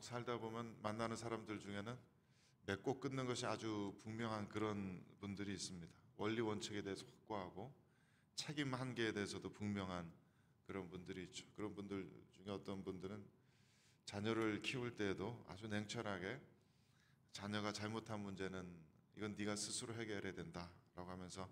살다 보면 만나는 사람들 중에는 맺고 끊는 것이 아주 분명한 그런 분들이 있습니다. 원리 원칙에 대해서 확고하고 책임 한계에 대해서도 분명한 그런 분들이 있죠. 그런 분들 중에 어떤 분들은 자녀를 키울 때에도 아주 냉철하게 자녀가 잘못한 문제는 이건 네가 스스로 해결해야 된다라고 하면서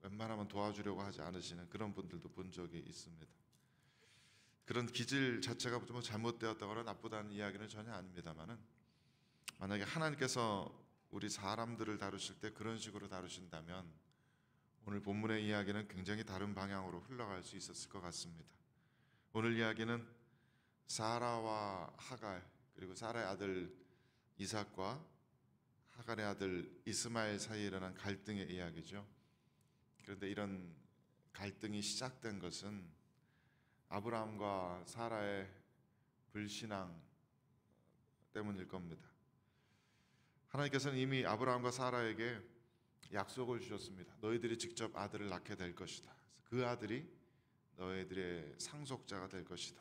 웬만하면 도와주려고 하지 않으시는 그런 분들도 본 적이 있습니다. 그런 기질 자체가 좀 잘못되었다거나 나쁘다는 이야기는 전혀 아닙니다만은, 만약에 하나님께서 우리 사람들을 다루실 때 그런 식으로 다루신다면 오늘 본문의 이야기는 굉장히 다른 방향으로 흘러갈 수 있었을 것 같습니다. 오늘 이야기는 사라와 하갈, 그리고 사라의 아들 이삭과 하갈의 아들 이스마엘 사이에 일어난 갈등의 이야기죠. 그런데 이런 갈등이 시작된 것은 아브라함과 사라의 불신앙 때문일 겁니다. 하나님께서는 이미 아브라함과 사라에게 약속을 주셨습니다. 너희들이 직접 아들을 낳게 될 것이다. 그 아들이 너희들의 상속자가 될 것이다.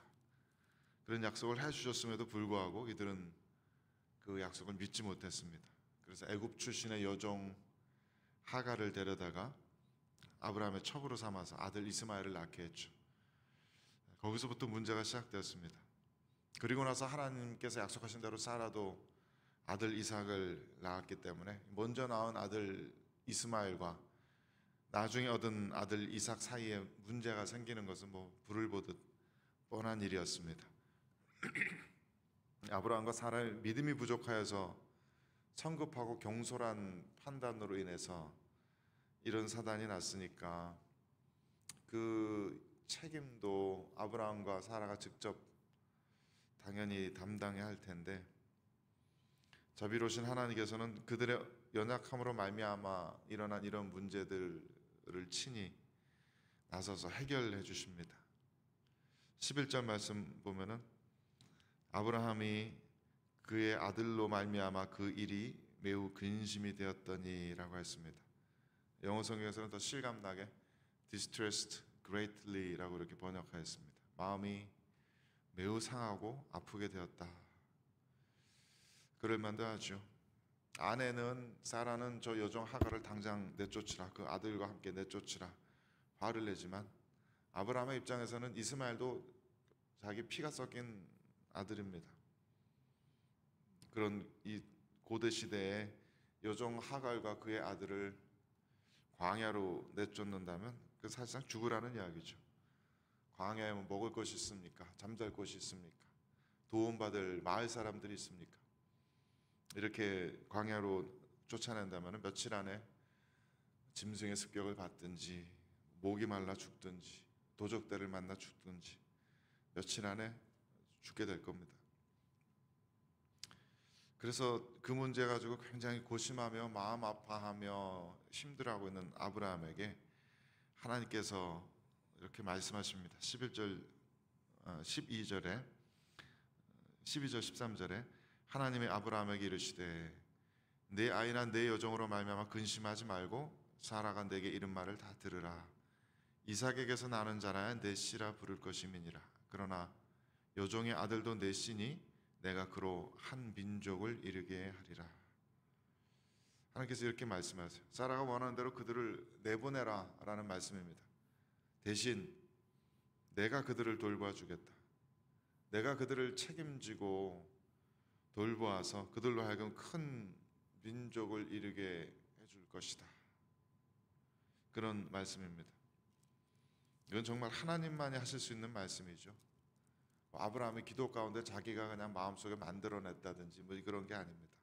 그런 약속을 해주셨음에도 불구하고 이들은 그 약속을 믿지 못했습니다. 그래서 애굽 출신의 여종 하갈을 데려다가 아브라함의 첩으로 삼아서 아들 이스마엘을 낳게 했죠. 거기서부터 문제가 시작되었습니다. 그리고 나서 하나님께서 약속하신 대로 사라도 아들 이삭을 낳았기 때문에 먼저 낳은 아들 이스마엘과 나중에 얻은 아들 이삭 사이에 문제가 생기는 것은 불을 보듯 뻔한 일이었습니다. 아브라함과 사라의 믿음이 부족하여서 성급하고 경솔한 판단으로 인해서 이런 사단이 났으니까 그 책임도 아브라함과 사라가 직접 당연히 담당해야 할 텐데, 자비로우신 하나님께서는 그들의 연약함으로 말미암아 일어난 이런 문제들을 친히 나서서 해결해 주십니다. 11절 말씀 보면은 아브라함이 그의 아들로 말미암아 그 일이 매우 근심이 되었더니라고 했습니다. 영어 성경에서는 더 실감나게 distressed greatly라고 이렇게 번역하였습니다. 마음이 매우 상하고 아프게 되었다. 그럴 만도 하죠. 아내는 사라는 저 여종 하갈을 당장 내쫓으라, 그 아들과 함께 내쫓으라 화를 내지만, 아브라함의 입장에서는 이스마엘도 자기 피가 섞인 아들입니다. 그런 이 고대 시대에 여종 하갈과 그의 아들을 광야로 내쫓는다면 그 사실상 죽으라는 이야기죠. 광야에 먹을 것이 있습니까? 잠잘 곳이 있습니까? 도움받을 마을 사람들이 있습니까? 이렇게 광야로 쫓아낸다면 며칠 안에 짐승의 습격을 받든지 목이 말라 죽든지 도적들을 만나 죽든지 며칠 안에 죽게 될 겁니다. 그래서 그 문제 가지고 굉장히 고심하며 마음 아파하며 힘들어하고 있는 아브라함에게 하나님께서 이렇게 말씀하십니다. 12절 13절에 하나님의 아브라함에게 이르시되 내 아이나 내 여종으로 말미암아 근심하지 말고 사라가 내게 이른 말을 다 들으라. 이삭에게서 나는 자라야 내 씨라 부를 것임이니라. 그러나 여종의 아들도 내 씨니 내가 그로 한 민족을 이루게 하리라. 하나님께서 이렇게 말씀하세요. 사라가 원하는 대로 그들을 내보내라 라는 말씀입니다. 대신 내가 그들을 돌봐주겠다. 내가 그들을 책임지고 돌보아서 그들로 하여금 큰 민족을 이루게 해줄 것이다. 그런 말씀입니다. 이건 정말 하나님만이 하실 수 있는 말씀이죠. 아브라함의 기도 가운데 자기가 그냥 마음속에 만들어냈다든지 그런 게 아닙니다.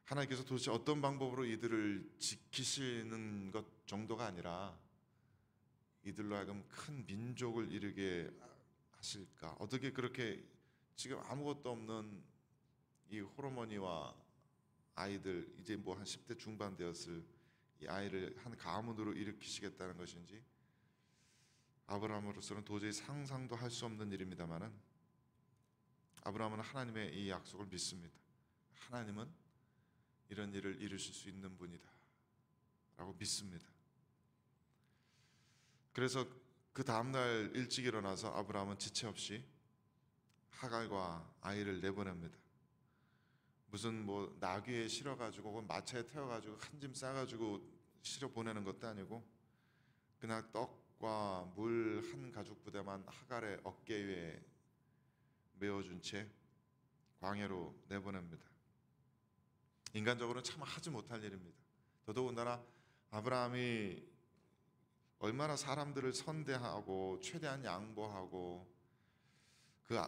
하나님께서 도대체 어떤 방법으로 이들을 지키시는 것 정도가 아니라 이들로 하여금 큰 민족을 이루게 하실까? 어떻게 그렇게 지금 아무것도 없는 이 호르몬이와 아이들, 이제 한 10대 중반 되었을 이 아이를 한 가문으로 일으키시겠다는 것인지 아브라함으로서는 도저히 상상도 할 수 없는 일입니다만은, 아브라함은 하나님의 이 약속을 믿습니다. 하나님은 이런 일을 이루실 수 있는 분이다 라고 믿습니다. 그래서 그 다음날 일찍 일어나서 아브라함은 지체 없이 하갈과 아이를 내보냅니다. 무슨 뭐 나귀에 실어가지고 혹은 마차에 태워가지고 한 짐 싸가지고 실어 보내는 것도 아니고 그냥 떡과 물 한 가죽 부대만 하갈의 어깨 위에 메어준 채 광야로 내보냅니다. 인간적으로는 참 하지 못할 일입니다. 더더군다나 아브라함이 얼마나 사람들을 선대하고 최대한 양보하고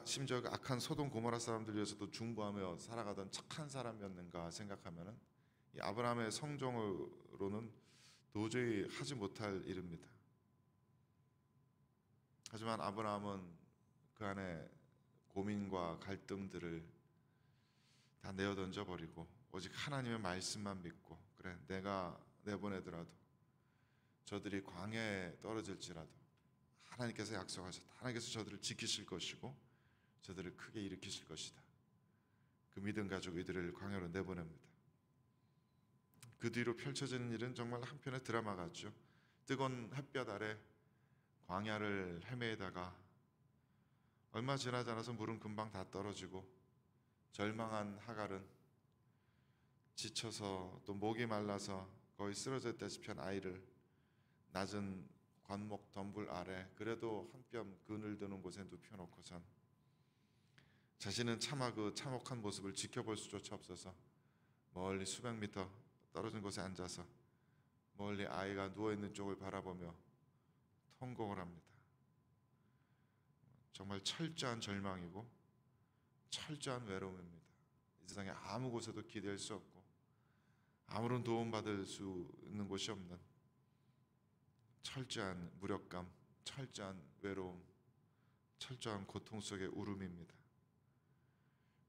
심지어 그 악한 소돔 고모라 사람들 위해서도 중보하며 살아가던 착한 사람이었는가 생각하면은 이 아브라함의 성정으로는 도저히 하지 못할 일입니다. 하지만 아브라함은 그 안에 고민과 갈등들을 다 내어 던져 버리고 오직 하나님의 말씀만 믿고, 그래 내가 내보내더라도 저들이 광야에 떨어질지라도 하나님께서 약속하셨다. 하나님께서 저들을 지키실 것이고 저들을 크게 일으키실 것이다. 그 믿음 가지고 이들을 광야로 내보냅니다. 그 뒤로 펼쳐지는 일은 정말 한편의 드라마 같죠. 뜨거운 햇볕 아래 광야를 헤매다가 얼마 지나지 않아서 물은 금방 다 떨어지고 절망한 하갈은 지쳐서 또 목이 말라서 거의 쓰러졌다시피 한 아이를 낮은 관목 덤불 아래 그래도 한 뼘 그늘 드는 곳에 눕혀놓고선 자신은 차마 그 참혹한 모습을 지켜볼 수조차 없어서 멀리 수백 미터 떨어진 곳에 앉아서 멀리 아이가 누워있는 쪽을 바라보며 통곡을 합니다. 정말 철저한 절망이고 철저한 외로움입니다. 이 세상에 아무 곳에도 기댈 수 없고 아무런 도움받을 수 있는 곳이 없는 철저한 무력감, 철저한 외로움, 철저한 고통 속의 울음입니다.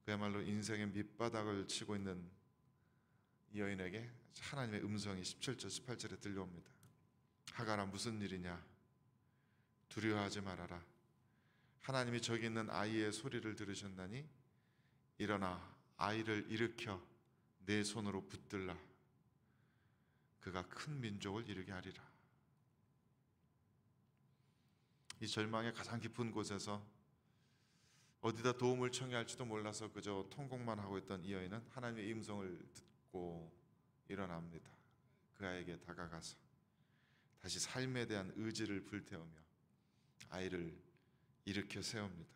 그야말로 인생의 밑바닥을 치고 있는 이 여인에게 하나님의 음성이 17절, 18절에 들려옵니다. 하갈아, 무슨 일이냐? 두려워하지 말아라. 하나님이 저기 있는 아이의 소리를 들으셨나니 일어나 아이를 일으켜 내 손으로 붙들라. 그가 큰 민족을 이루게 하리라. 이 절망의 가장 깊은 곳에서 어디다 도움을 청해할지도 몰라서 그저 통곡만 하고 있던 이 여인은 하나님의 음성을 듣고 일어납니다. 그 아이에게 다가가서 다시 삶에 대한 의지를 불태우며 아이를 일으켜 세웁니다.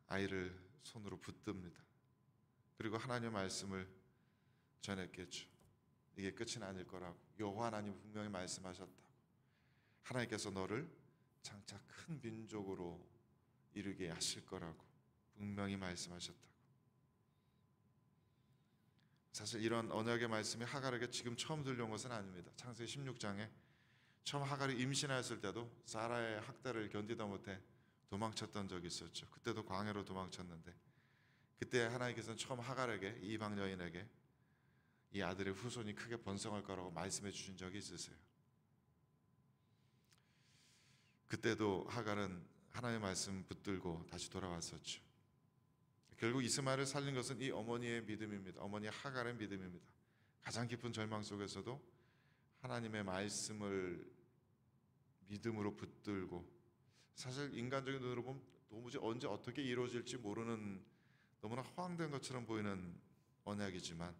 아이를 손으로 붙듭니다. 그리고 하나님의 말씀을 전했겠죠. 이게 끝은 아닐 거라고. 여호와 하나님 분명히 말씀하셨다고. 하나님께서 너를 장차 큰 민족으로 이루게 하실 거라고 분명히 말씀하셨다고. 사실 이런 언약의 말씀이 하갈에게 지금 처음 들려온 것은 아닙니다. 창세기 16장에 처음 하갈이 임신하였을 때도 사라의 학대를 견디다 못해 도망쳤던 적이 있었죠. 그때도 광야로 도망쳤는데 그때 하나님께서는 처음 하갈에게, 이방 여인에게 이 아들의 후손이 크게 번성할 거라고 말씀해 주신 적이 있으세요. 그때도 하갈은 하나님의 말씀 붙들고 다시 돌아왔었죠. 결국 이스마엘을 살린 것은 이 어머니의 믿음입니다. 어머니 하갈의 믿음입니다. 가장 깊은 절망 속에서도 하나님의 말씀을 믿음으로 붙들고, 사실 인간적인 눈으로 보면 도무지 언제 어떻게 이루어질지 모르는 너무나 허황된 것처럼 보이는 언약이지만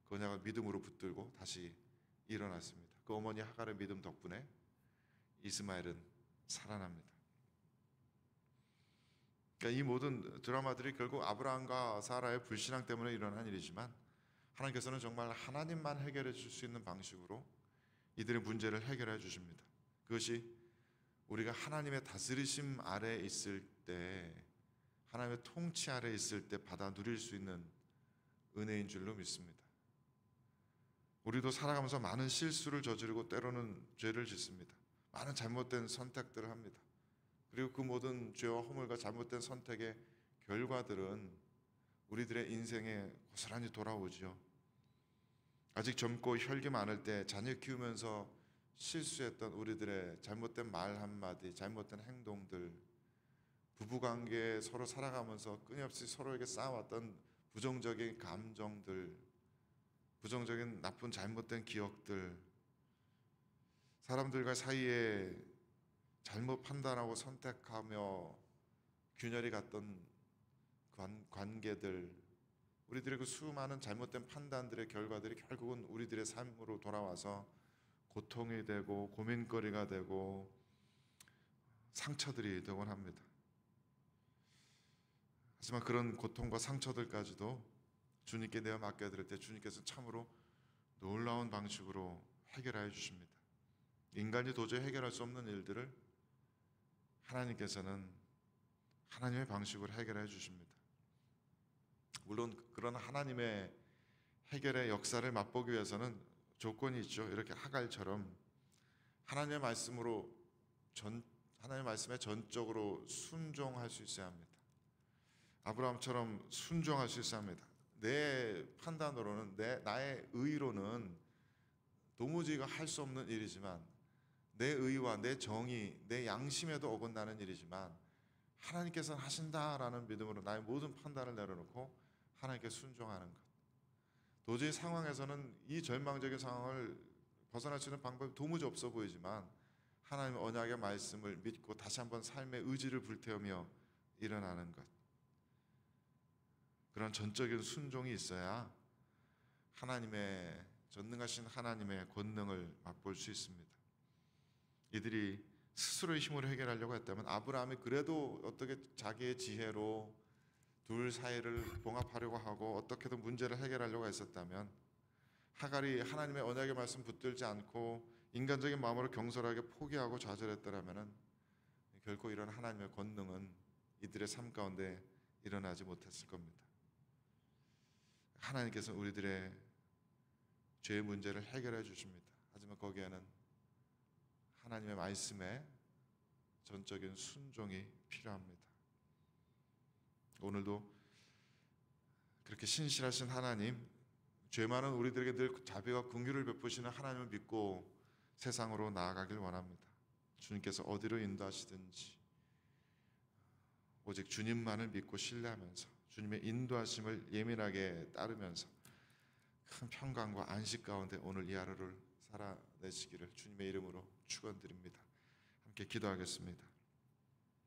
그 언약을 믿음으로 붙들고 다시 일어났습니다. 그 어머니 하갈의 믿음 덕분에 이스마엘은 살아납니다. 그러니까 이 모든 드라마들이 결국 아브라함과 사라의 불신앙 때문에 일어난 일이지만 하나님께서는 정말 하나님만 해결해 줄 수 있는 방식으로 이들의 문제를 해결해 주십니다. 그것이 우리가 하나님의 다스리심 아래 있을 때, 하나님의 통치 아래 있을 때 받아 누릴 수 있는 은혜인 줄로 믿습니다. 우리도 살아가면서 많은 실수를 저지르고 때로는 죄를 짓습니다. 많은 잘못된 선택들을 합니다. 그리고 그 모든 죄와 허물과 잘못된 선택의 결과들은 우리들의 인생에 고스란히 돌아오죠. 아직 젊고 혈기 많을 때 자녀 키우면서 실수했던 우리들의 잘못된 말 한마디, 잘못된 행동들, 부부관계에 서로 살아가면서 끊임없이 서로에게 쌓아왔던 부정적인 감정들, 부정적인 나쁜 잘못된 기억들, 사람들과 사이에 잘못 판단하고 선택하며 균열이 갔던 관계들, 우리들의 그 수많은 잘못된 판단들의 결과들이 결국은 우리들의 삶으로 돌아와서 고통이 되고 고민거리가 되고 상처들이 되곤 합니다. 하지만 그런 고통과 상처들까지도 주님께 내어 맡겨드릴 때 주님께서 참으로 놀라운 방식으로 해결해 주십니다. 인간이 도저히 해결할 수 없는 일들을 하나님께서는 하나님의 방식으로 해결해 주십니다. 물론 그런 하나님의 해결의 역사를 맛보기 위해서는 조건이 있죠. 이렇게 하갈처럼 하나님의 말씀으로 하나님의 말씀에 전적으로 순종할 수 있어야 합니다. 아브라함처럼 순종할 수 있어야 합니다. 내 판단으로는 나의 의로는 도무지 할 수 없는 일이지만 내 의와 내 정의, 내 양심에도 어긋나는 일이지만 하나님께서는 하신다라는 믿음으로 나의 모든 판단을 내려놓고 하나님께 순종하는 것. 도저히 상황에서는 이 절망적인 상황을 벗어날 수 있는 방법이 도무지 없어 보이지만 하나님의 언약의 말씀을 믿고 다시 한번 삶의 의지를 불태우며 일어나는 것. 그런 전적인 순종이 있어야 하나님의 전능하신 하나님의 권능을 맛볼 수 있습니다. 이들이 스스로의 힘으로 해결하려고 했다면 아브라함이 그래도 어떻게 자기의 지혜로 둘 사이를 봉합하려고 하고 어떻게든 문제를 해결하려고 했었다면 하갈이 하나님의 언약의 말씀 붙들지 않고 인간적인 마음으로 경솔하게 포기하고 좌절했더라면 결코 이런 하나님의 권능은 이들의 삶 가운데 일어나지 못했을 겁니다. 하나님께서 우리들의 죄의 문제를 해결해 주십니다. 하지만 거기에는 하나님의 말씀에 전적인 순종이 필요합니다. 오늘도 그렇게 신실하신 하나님, 죄 많은 우리들에게 늘 자비와 긍휼을 베푸시는 하나님을 믿고 세상으로 나아가길 원합니다. 주님께서 어디로 인도하시든지 오직 주님만을 믿고 신뢰하면서 주님의 인도하심을 예민하게 따르면서 큰 평강과 안식 가운데 오늘 이 하루를 살아내시기를 주님의 이름으로 축원드립니다. 함께 기도하겠습니다.